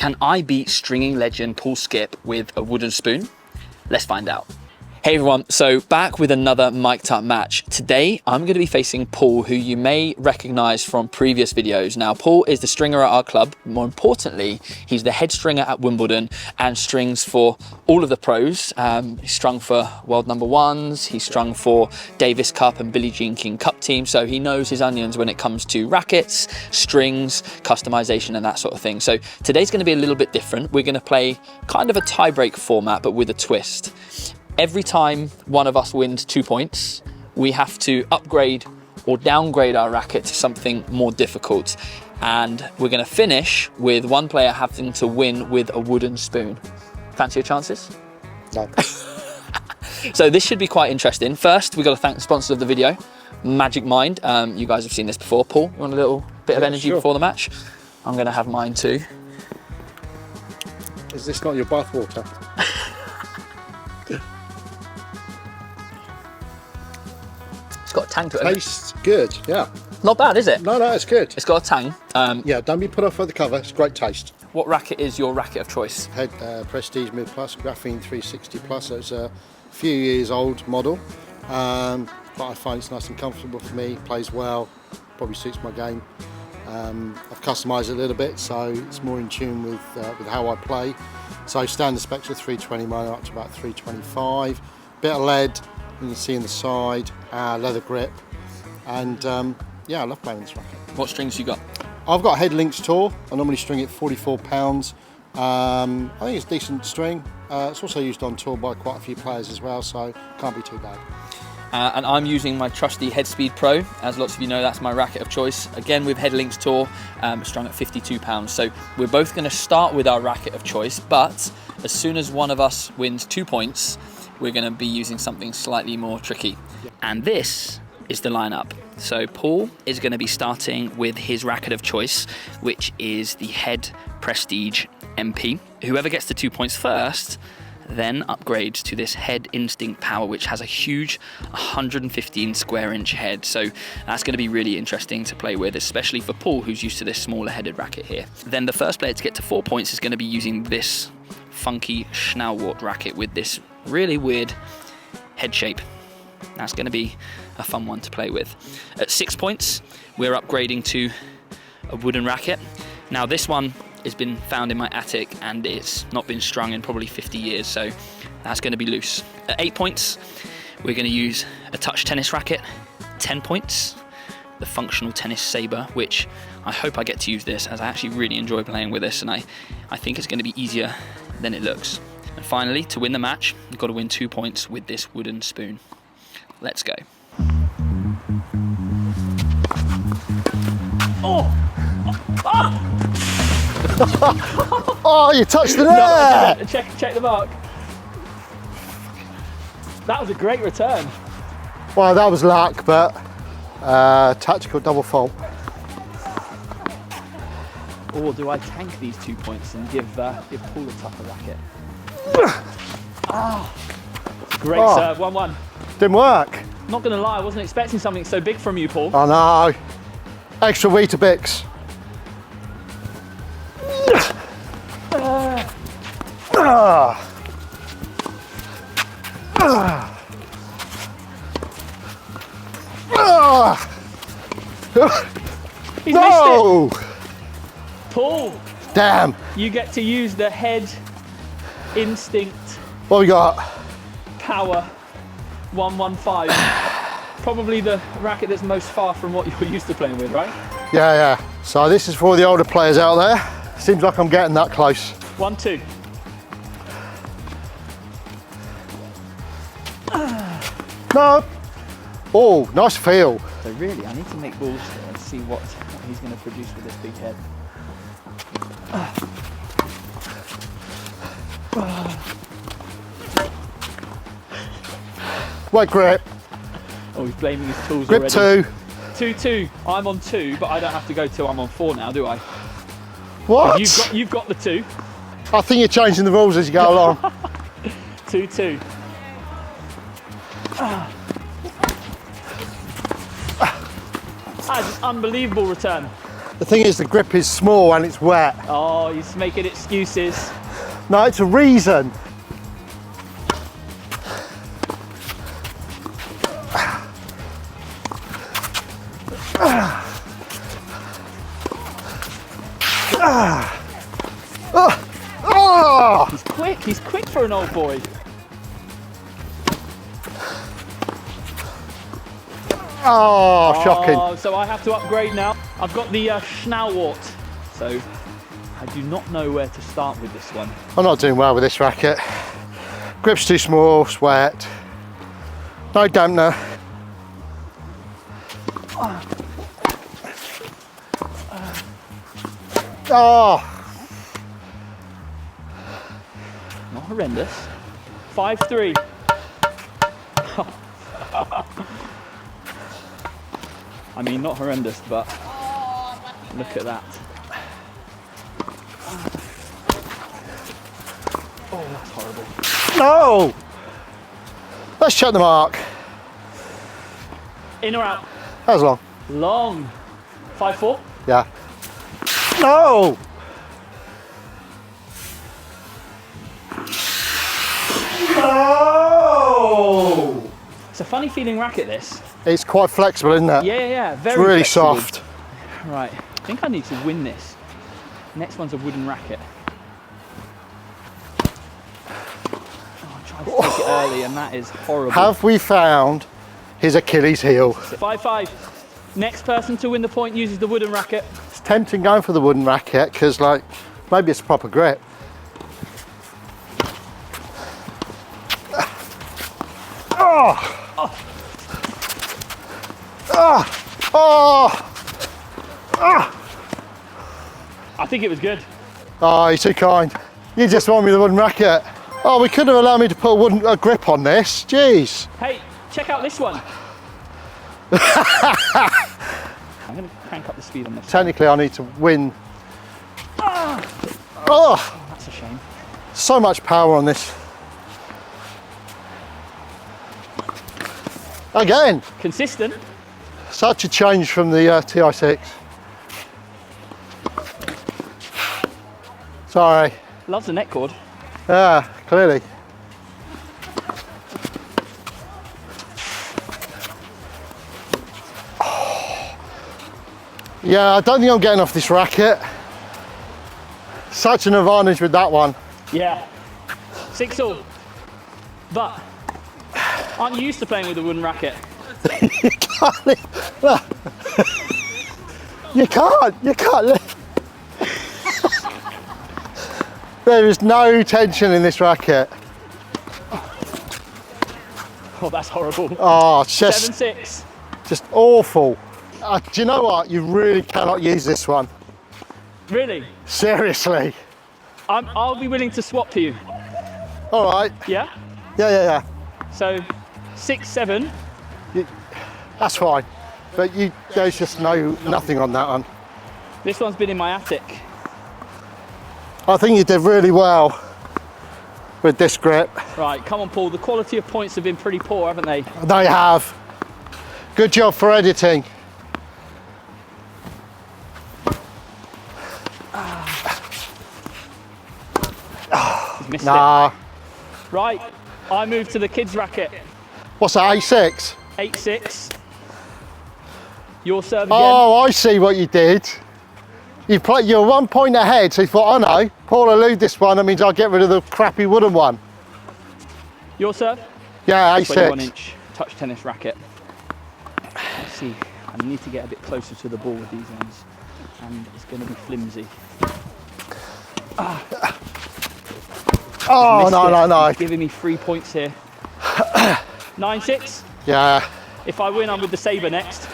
Can I beat stringing legend Paul Skip with a wooden spoon? Let's find out. Hey everyone, so back with another mic'd up match. Today, I'm gonna be facing Paul, who you may recognize from previous videos. Now, Paul is the stringer at our club. More importantly, he's the head stringer at Wimbledon and strings for all of the pros. He's strung for world #1s, he's strung for Davis Cup and Billie Jean King Cup team, so he knows his onions when it comes to rackets, strings, customization, and that sort of thing. So today's gonna be a little bit different. We're gonna play kind of a tie-break format, but with a twist. Every time one of us wins 2 points, we have to upgrade or downgrade our racket to something more difficult. And we're gonna finish with one player having to win with a wooden spoon. Fancy your chances? No. So this should be quite interesting. First, we've got to thank the sponsors of the video, Magic Mind. You guys have seen this before. Paul, you want a little bit of energy before the match? I'm gonna have mine too. Is this not your bath water? It's got a tang to it. Tastes good, yeah. Not bad, is it? No, it's good. It's got a tang. Yeah, don't be put off by the cover. It's great taste. What racket is your racket of choice? Head Prestige Mid Plus, Graphene 360 Plus. So it's a few years old model, but I find it's nice and comfortable for me. Plays well, probably suits my game. I've customised it a little bit, so it's more in tune with how I play. So standard specs are 320, mine are up to about 325. Bit of lead. You can see in the side, leather grip, and yeah, I love playing this racket. What strings you got? I've got Head Links Tour. I normally string it 44 pounds. I think it's a decent string. It's also used on tour by quite a few players as well, so can't be too bad. And I'm using my trusty Headspeed Pro. As lots of you know, that's my racket of choice. Again, with Head Links Tour, strung at 52 pounds. So we're both gonna start with our racket of choice, but as soon as one of us wins 2 points, we're gonna be using something slightly more tricky. And this is the lineup. So Paul is gonna be starting with his racket of choice, which is the Head Prestige MP. Whoever gets the 2 points first, then upgrades to this Head Instinct Power, which has a huge 115 square inch head. So that's gonna be really interesting to play with, especially for Paul, who's used to this smaller headed racket here. Then the first player to get to 4 points is gonna be using this funky Schnellwort racket with this really weird head shape. That's going to be a fun one to play with. At 6 points, we're upgrading to a wooden racket. Now this one has been found in my attic and it's not been strung in probably 50 years, so that's going to be loose. At 8 points, we're going to use a touch tennis racket. 10 points, the functional tennis saber, which I hope I get to use this, as I actually really enjoy playing with this, and I think it's going to be easier than it looks. And finally, to win the match, you've got to win 2 points with this wooden spoon. Let's go. Oh! Oh, you touched the net! No, check the mark. That was a great return. Well, that was luck, but tactical double fault. Or do I tank these 2 points and give Paul a tougher racket? Great serve, 1-1. Didn't work. Not gonna lie, I wasn't expecting something so big from you, Paul. I know. Extra Weetabix. He's No! missed it. Paul, Damn. you get to use the Head Instinct What we got? Power 115. Probably the racket that's most far from what you're used to playing with, right? Yeah. So this is for all the older players out there. Seems like I'm getting that close. 1-2. No. Oh, nice feel. So really, I need to make balls here and see what he's going to produce with this big head. Wait, grip. Oh, he's blaming his tools Grip already. 2. 2-2. I'm on 2, but I don't have to go till I'm on 4 now, do I? What? You've got the 2. I think you're changing the rules as you go along. 2-2. That's an unbelievable return. The thing is, the grip is small and it's wet. Oh, he's making excuses. No, it's a reason. He's quick for an old boy. Oh, shocking. So I have to upgrade now. I've got the Schnauwort, so I do not know where to start with this one. I'm not doing well with this racket. Grip's too small, it's wet. No dampener. Oh. Not horrendous. 5-3. I mean, not horrendous, but look at that. Oh, that's horrible. No! Let's check the mark. In or out? That was long. Long. 5-4? Yeah. No! No! It's a funny feeling racket, this. It's quite flexible, isn't it? Yeah, very It's really flexible. soft. Right, I think I need to win this. Next one's a wooden racket. Oh, I tried to take it early and that is horrible. Have we found his Achilles heel? 5-5. Next person to win the point uses the wooden racket. It's tempting going for the wooden racket because, like, maybe it's a proper grip. Oh! Oh. Oh! Oh! Oh! I think it was good. Oh, you're too kind. You just want me the wooden racket. Oh, we could have allowed me to put a grip on this. Jeez. Hey, check out this one. I'm going to crank up the speed on this. Technically, I need to win. Oh, Oh, that's a shame. so much power on this. Again, Consistent. such a change from the TI6. Sorry. Loves the neck cord. Yeah, clearly. Yeah, I don't think I'm getting off this racket. Such an advantage with that one. Yeah. 6-all. But aren't you used to playing with a wooden racket? You can't. You can't. There is no tension in this racket. Oh, that's horrible. Oh, it's just 7-6. awful. Do you know what? You really cannot use this one. Really? Seriously. I'll be willing to swap to you. All right. Yeah? Yeah. So 6-7. That's fine. But there's just nothing on that one. This one's been in my attic. I think you did really well with this grip. Right, come on, Paul. The quality of points have been pretty poor, haven't they? They have. Good job for editing. He's missed Nah. it. Right, I move to the kids' racket. What's that, A6? 8-6. Your serve again. Oh, I see what you did. You're 1 point ahead, so you thought, oh no, Paul will lose this one, that means I'll get rid of the crappy wooden one. Your serve? Yeah, 21 A6. inch touch tennis racket. Let's see, I need to get a bit closer to the ball with these ones, and it's going to be flimsy. Oh, no. He's giving me 3 points here. 9-6. Yeah. If I win, I'm with the saber next.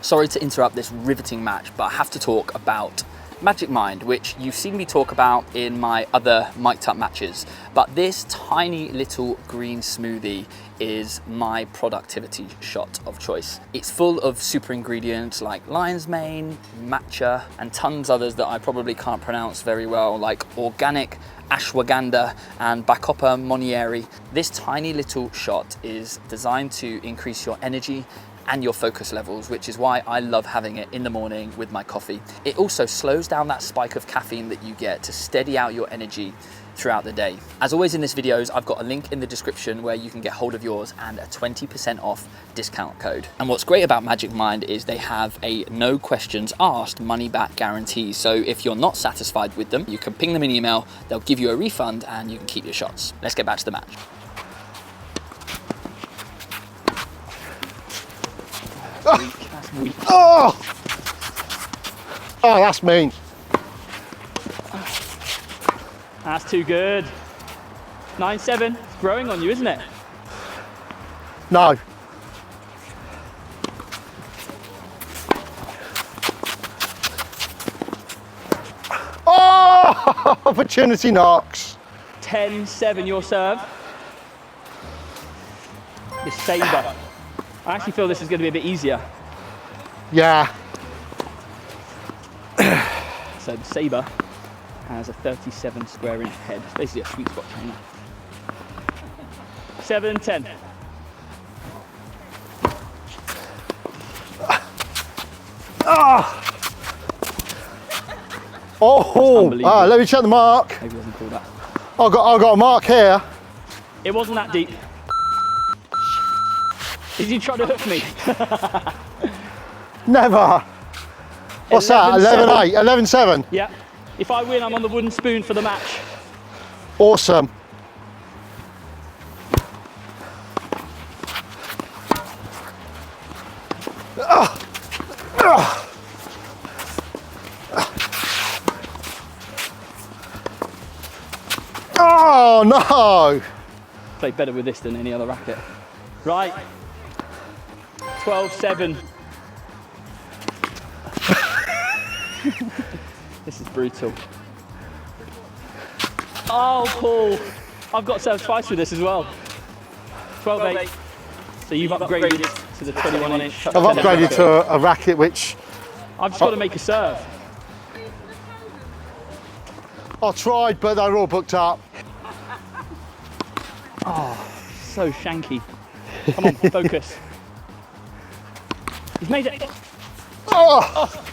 Sorry to interrupt this riveting match, but I have to talk about Magic Mind, which you've seen me talk about in my other mic'd up matches. But this tiny little green smoothie is my productivity shot of choice. It's full of super ingredients like lion's mane, matcha, and tons others that I probably can't pronounce very well, like organic ashwagandha and bacopa monieri. This tiny little shot is designed to increase your energy and your focus levels, which is why I love having it in the morning with my coffee. It also slows down that spike of caffeine that you get to steady out your energy throughout the day. As always in this videos, I've got a link in the description where you can get hold of yours and a 20% off discount code. And what's great about Magic Mind is they have a no questions asked money back guarantee. So if you're not satisfied with them, you can ping them an email, they'll give you a refund and you can keep your shots. Let's get back to the match. That's weak. Oh, that's mean. That's too good. 9-7. It's growing on you, isn't it? No. Oh, opportunity knocks. 10-7 your serve. This saber. I actually feel this is going to be a bit easier. Yeah. So the saber has a 37 square inch head. It's basically a sweet spot trainer. 7-10. Oh, let me check the mark. Maybe doesn't call that. I've got a mark here. It wasn't that deep. Did you try to hook me? Never. What's that? 11-8, 11-7. Yeah. If I win, I'm on the wooden spoon for the match. Awesome. Oh no! Play better with this than any other racket. Right. 12-7. This is brutal. Oh, Paul. I've got to serve twice with this as well. 12-8. So you've upgraded to the 21 inch. I've upgraded to a racket which I've just got to make a serve. I tried, but they're all booked up. Oh, so shanky. Come on, focus. He's made it. Oh!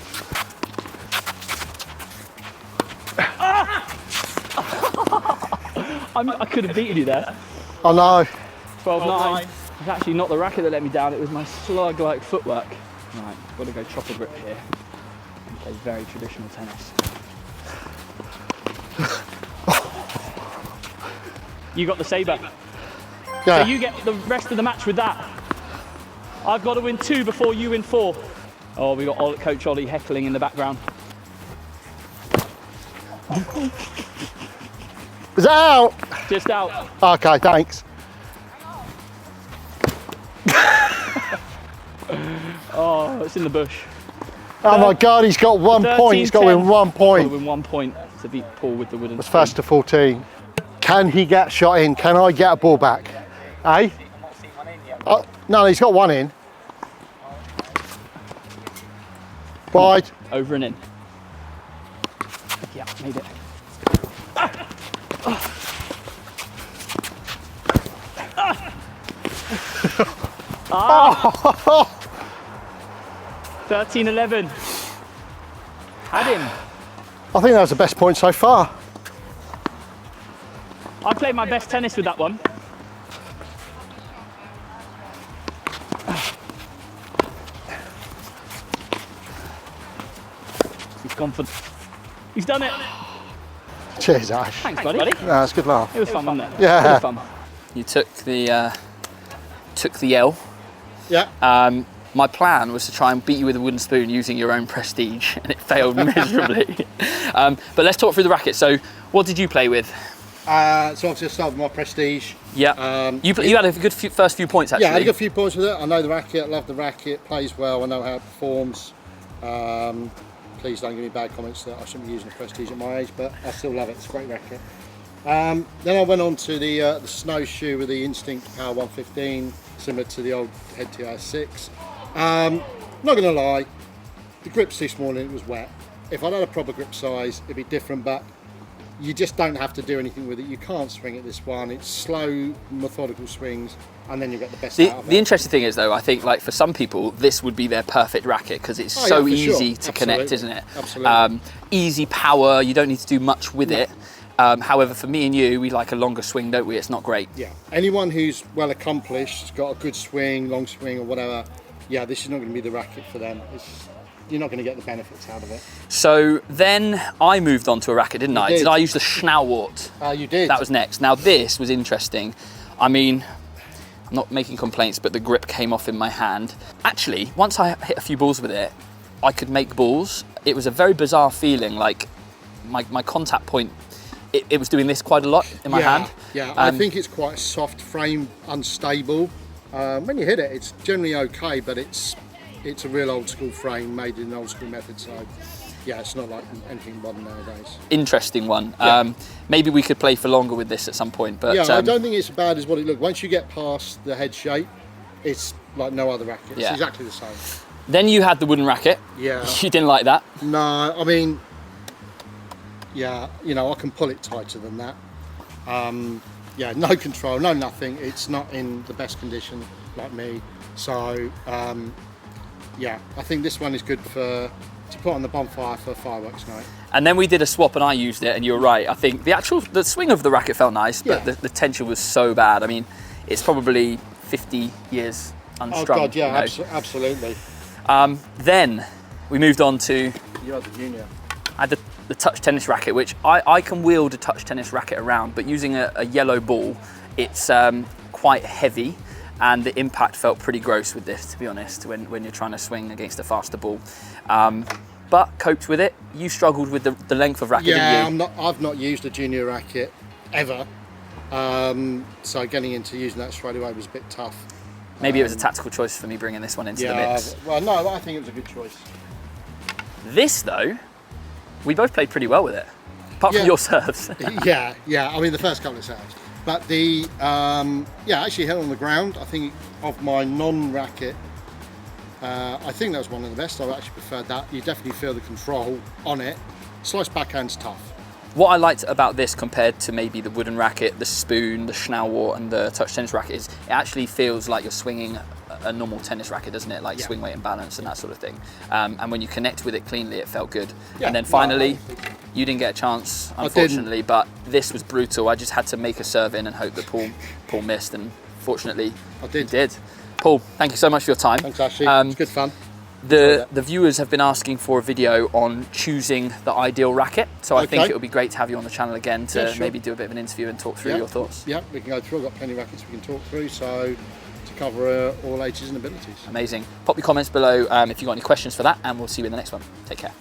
I could have beaten you there. I know. 12-9. It's actually not the racket that let me down, it was my slug-like footwork. Right, got to go chopper grip here and play very traditional tennis. You got the saber. Yeah. So you get the rest of the match with that. I've got to win 2 before you win 4. Oh, we got Coach Ollie heckling in the background. Is that out? Just out. Okay, thanks. Oh, it's in the bush. Oh my God, he's got 1 point. He's got to win 1 Got to point. win 1 point to beat Paul with the wooden It's spoon. fast to 14. Can he get shot in? Can I get a ball back? Eh? Oh, no, he's got 1 in. Wide. Over and in. Yeah, made it. Oh. 13-11. Had him. I think that was the best point so far. I played my best tennis with that one. He's gone for. He's done it. Cheers, Ash. Thanks, buddy. Yeah, that's a good laugh. It was fun, wasn't it? Yeah. It was fun. You took the L. Yeah. My plan was to try and beat you with a wooden spoon using your own prestige, and it failed miserably. But let's talk through the racket. So, what did you play with? So obviously I started with my prestige. Yeah. You had a good first few points, actually. Yeah, I had a good few points with it. I know the racket, I love the racket, plays well, I know how it performs. Please don't give me bad comments that I shouldn't be using a prestige at my age, but I still love it. It's a great racket. Then I went on to the snowshoe with the Instinct Power 115, similar to the old Head TI6. Not going to lie, the grip's too small and it was wet. If I'd had a proper grip size, it'd be different, but you just don't have to do anything with it. You can't swing at this one. It's slow, methodical swings, and then you get the best out of it. The interesting thing is, though, I think like for some people, this would be their perfect racket because it's so easy to connect, isn't it? Absolutely. Easy power. You don't need to do much with it. However, for me and you, we like a longer swing, don't we? It's not great. Yeah. Anyone who's well accomplished, got a good swing, long swing, or whatever, yeah, this is not going to be the racket for them. You're not going to get the benefits out of it. So then I moved on to a racket, didn't I? Did I use the Schnauwort? You did. That was next. Now this was interesting. I mean, I'm not making complaints, but the grip came off in my hand. Actually, once I hit a few balls with it, I could make balls. It was a very bizarre feeling, like my contact point, it was doing this quite a lot in my hand. Yeah, I think it's quite a soft frame, unstable. When you hit it, it's generally okay, but it's a real old school frame made in an old school method, so yeah, it's not like anything modern nowadays. Interesting one. Maybe we could play for longer with this at some point, but yeah, I don't think it's as bad as what it looked. Once you get past the head shape, it's like no other racket. It's exactly the same. Then you had the wooden racket. Yeah. You didn't like that? No, I mean, yeah, you know, I can pull it tighter than that. Yeah, no control, no nothing. It's not in the best condition like me. So, yeah, I think this one is good to put on the bonfire for fireworks night. And then we did a swap and I used it, and you were right. I think the swing of the racket felt nice, but the tension was so bad. I mean, it's probably 50 years unstrung. Oh God, yeah, absolutely. Then we moved on to... You had the junior. I had the touch tennis racket, which I can wield a touch tennis racket around, but using a yellow ball, it's quite heavy. And the impact felt pretty gross with this, to be honest, when you're trying to swing against a faster ball. But coped with it. You struggled with the length of racket, didn't you? I've not used a junior racket ever. So getting into using that straight away was a bit tough. Maybe it was a tactical choice for me bringing this one into the mix. Well, no, I think it was a good choice. This, though, we both played pretty well with it, apart from your serves. yeah. I mean, the first couple of serves. But actually held on the ground. I think of my non-racket, I think that was one of the best. I actually preferred that. You definitely feel the control on it. Slice backhand's tough. What I liked about this compared to maybe the wooden racket, the spoon, the Schnauwort and the touch tennis racket is it actually feels like you're swinging a normal tennis racket, doesn't it? Like swing weight and balance and that sort of thing. And when you connect with it cleanly, it felt good. And then finally, you didn't get a chance, unfortunately, but this was brutal. I just had to make a serve in and hope that Paul missed, and fortunately, he did. Paul, thank you so much for your time. Thanks, Ashley. It's good fun. The viewers have been asking for a video on choosing the ideal racket, so I think it would be great to have you on the channel again to maybe do a bit of an interview and talk through your thoughts. Yeah, we can go through. I've got plenty of rackets we can talk through, so to cover all ages and abilities. Amazing. Pop your comments below if you've got any questions for that, and we'll see you in the next one. Take care.